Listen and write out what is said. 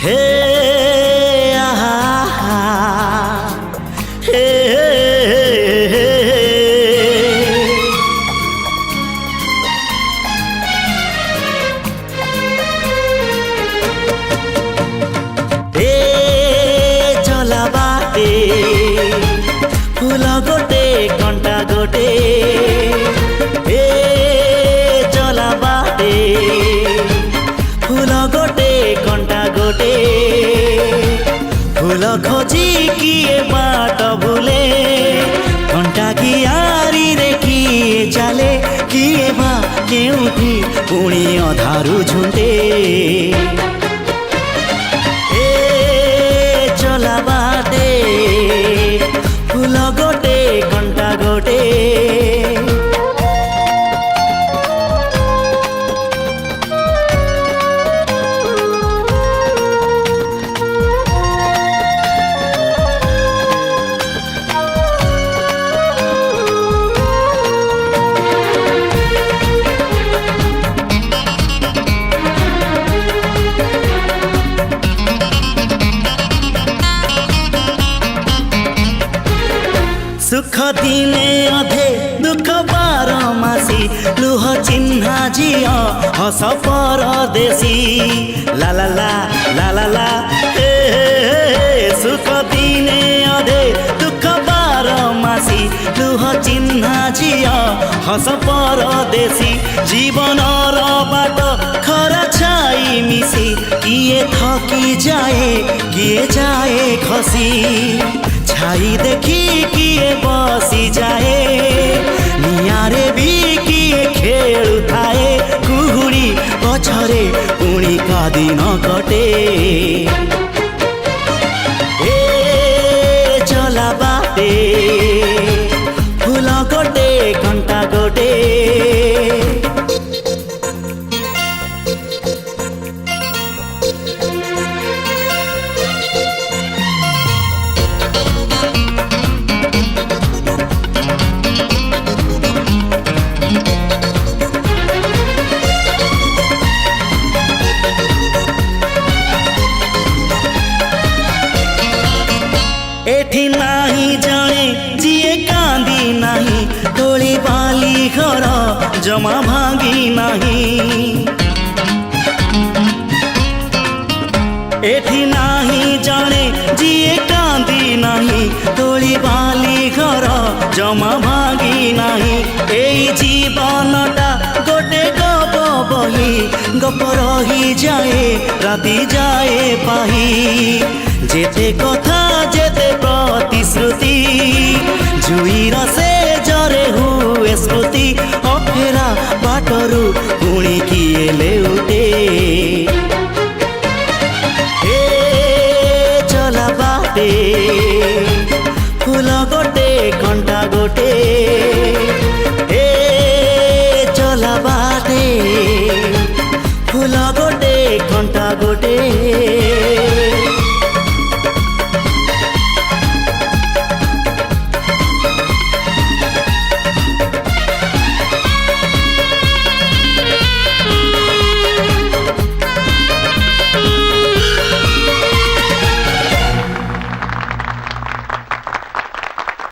हे आहा हे चला बाटे फूल गोटे कंटा गोटे चला बाटे फूल गोटे कंटा गोटे फूल खोजी किए बाट भूले कंटा की आरी रे किए चले किए बा केउठी पुणी अधारू झुंटे चला बाटे फूल गोटे कंटा गोटे सुख दिने अधे दुख बारमासी लुह चिन्हा झियो हस परदेशी ला ला ला ला ला ला सुख दिने अधे दुख बारमासी लुह चिन्हा झियो हस परदेशी जीवन बाट खरा छाई मिसी किए थकी जाए किए जाए खसी छाई देखी किए बसी जाए नियारे भी किए खेलु थाए कुहुड़ी पछरे पुणी का दिन कटे चला बाटे फूल गोटे कंटा गोटे एठी नाही जाने जिए कांदी नहीं तोली बाली घर जमा भांगी नहीं एठी नाही जाने जिए कांदी नहीं तोली बाली घर जमा भांगी नहीं एई जीवनटा गोटे गप बही गप रही जाए राति जाए पाही जेते कथा जेते प्रतिश्रुति जुईर से जरे हुए स्मृति अफेरा बाटरू पुणी किए ले उठे।